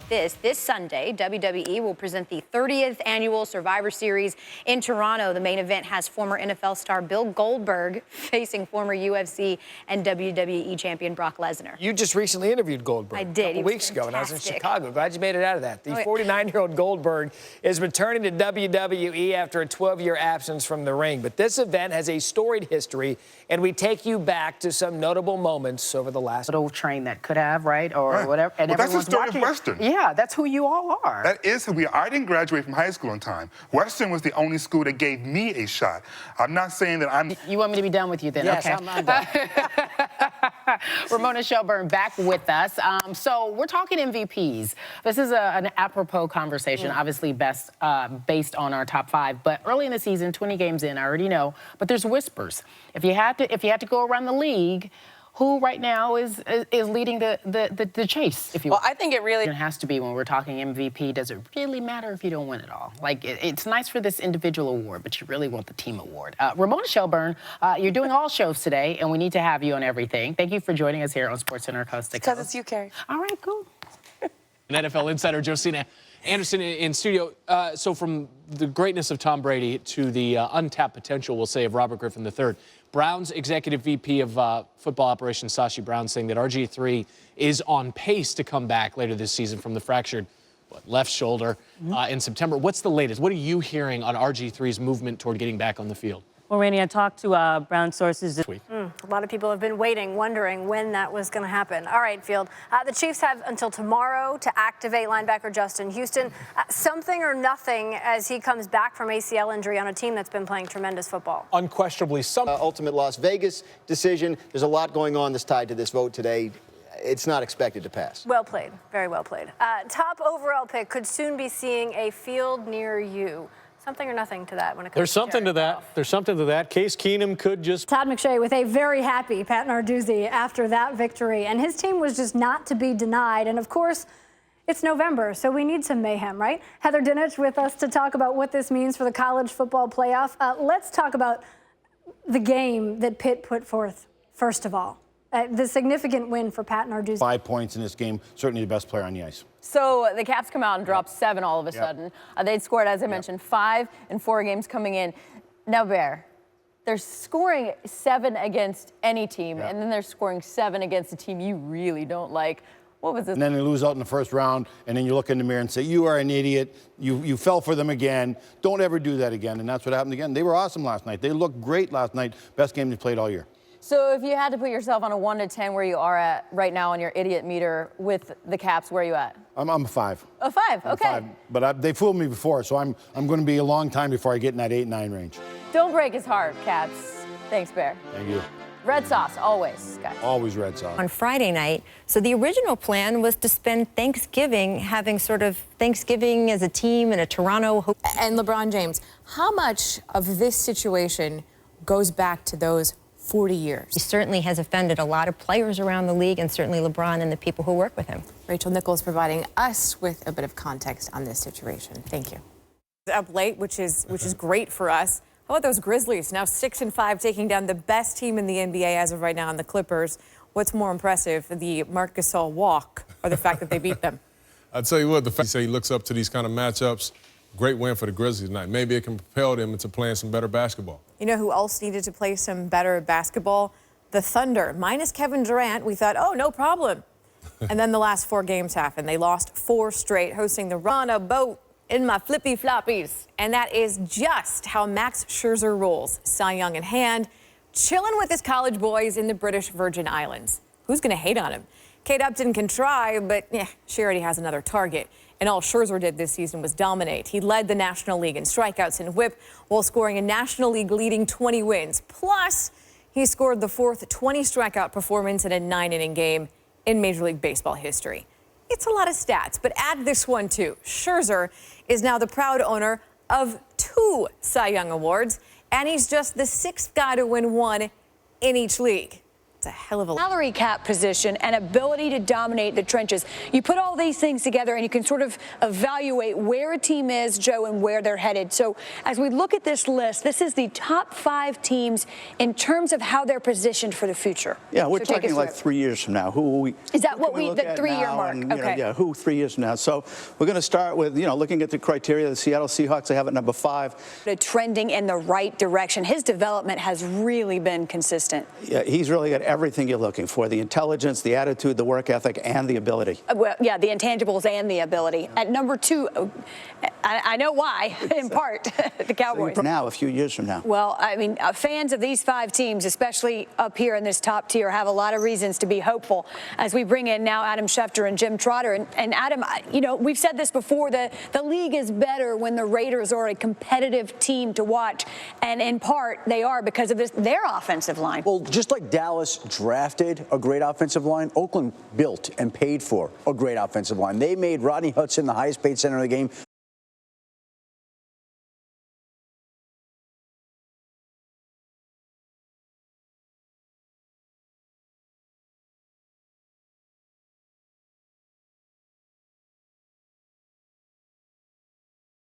This Sunday, WWE will present the 30th annual Survivor Series in Toronto. The main event has former NFL star Bill Goldberg facing former UFC and WWE champion Brock Lesnar. You just recently interviewed Goldberg. I did. A couple weeks ago, and I was in Chicago. Glad you made it out of that. The 49-year-old Goldberg is returning to WWE after a 12-year absence from the ring. But this event has a storied history, and we take you back to some notable moments over the last... Little train that could have, right? Or whatever. And well, that's the story watching. of Western. Yeah, that's who you all are. That is who we are. I didn't graduate from high school in time. Western was the only school that gave me a shot. I'm not saying that I'm... You want me to be done with you then? Yes, okay. I'm done. Ramona Shelburne back with us. So we're talking MVPs. This is an apropos conversation, obviously best based on our top 5. But early in the season, 20 games in, I already know. But there's whispers. If you had to go around the league, who right now is leading the chase, if you will? Well, I think it really has to be when we're talking MVP. Does it really matter if you don't win it all? Like, it's nice for this individual award, but you really want the team award. Ramona Shelburne, you're doing all shows today, and we need to have you on everything. Thank you for joining us here on SportsCenter Coast to Coast. because it's you, Cari. All right, cool. NFL insider Josina Anderson in studio. So from the greatness of Tom Brady to the untapped potential, we'll say, of Robert Griffin III, Brown's executive VP of football operations, Sashi Brown, saying that RG3 is on pace to come back later this season from the fractured left shoulder in September. What's the latest? What are you hearing on RG3's movement toward getting back on the field? Well, Randy, I talked to Brown sources this week. A lot of people have been waiting, wondering when that was going to happen. All right, Field. The Chiefs have until tomorrow to activate linebacker Justin Houston. Something or nothing as he comes back from ACL injury on a team that's been playing tremendous football. Unquestionably, some ultimate Las Vegas decision. There's a lot going on that's tied to this vote today. It's not expected to pass. Well played. Very well played. Top overall pick could soon be seeing a field near you. Something or nothing to that when it comes There's something to that. There's something to that. Case Keenum could just... Todd McShay with a very happy Pat Narduzzi after that victory. And his team was just not to be denied. And, of course, it's November, so we need some mayhem, right? Heather Dinich with us to talk about what this means for the college football playoff. Let's talk about the game that Pitt put forth, first of all. The significant win for Pat Narduzzi. 5 points in this game, certainly the best player on the ice. So the Caps come out and drop 7 all of a sudden. They'd scored, as I mentioned, 5 in 4 games coming in. Now, Bear, they're scoring 7 against any team, and then they're scoring 7 against a team you really don't like. What was this? And then they lose out in the first round, and then you look in the mirror and say, you are an idiot. You fell for them again. Don't ever do that again. And that's what happened again. They were awesome last night. They looked great last night. Best game they played all year. So if you had to put yourself on a 1 to 10 where you are at right now on your idiot meter with the Caps, where are you at? I'm a 5. A 5, okay. 5. But they fooled me before, so I'm going to be a long time before I get in that 8-9 range. Don't break his heart, Caps. Thanks, Bear. Thank you. Red sauce, always, guys. Always red sauce. On Friday night, so the original plan was to spend Thanksgiving having sort of Thanksgiving as a team in a Toronto. And LeBron James, how much of this situation goes back to those 40 years. He certainly has offended a lot of players around the league, and certainly LeBron and the people who work with him. Rachel Nichols providing us with a bit of context on this situation. Thank you. Up late, which is great for us. How about those Grizzlies? Now 6-5, taking down the best team in the NBA as of right now in the Clippers. What's more impressive, the Marc Gasol walk or the fact that they beat them? I'll tell you what, the fact that he looks up to these kind of matchups, great win for the Grizzlies tonight. Maybe it can propel them into playing some better basketball. You know who else needed to play some better basketball? The Thunder. Minus Kevin Durant, we thought, oh, no problem. And then the last 4 games happened. They lost 4 straight, hosting the Run a Boat in my flippy floppies. And that is just how Max Scherzer rolls. Cy Young in hand, chilling with his college boys in the British Virgin Islands. Who's going to hate on him? Kate Upton can try, but she already has another target. And all Scherzer did this season was dominate. He led the National League in strikeouts and whip while scoring a National League leading 20 wins. Plus, he scored the 4th 20 strikeout performance in a 9-inning game in Major League Baseball history. It's a lot of stats, but add this one too. Scherzer is now the proud owner of 2 Cy Young Awards, and he's just the 6th guy to win 1 in each league. It's a hell of a salary cap position and ability to dominate the trenches. You put all these things together and you can sort of evaluate where a team is, Joe, and where they're headed. So as we look at this list, this is the top 5 teams in terms of how they're positioned for the future. Yeah, we're talking like 3 years from now. Is that what the 3-year mark? And, okay. Yeah, who 3 years from now. So we're going to start with, looking at the criteria. The Seattle Seahawks, they have it number 5. Trending in the right direction. His development has really been consistent. Yeah, he's really got everything you're looking for: the intelligence, the attitude, the work ethic, and the ability. Well, yeah, the intangibles and the ability. At number 2, I know why, in part, the Cowboys. Now, a few years from now. Well, I mean, fans of these 5 teams, especially up here in this top tier, have a lot of reasons to be hopeful as we bring in now Adam Schefter and Jim Trotter. And Adam, we've said this before, the league is better when the Raiders are a competitive team to watch. And in part, they are because of their offensive line. Well, just like Dallas drafted a great offensive line, Oakland built and paid for a great offensive line. They made Rodney Hudson the highest paid center of the game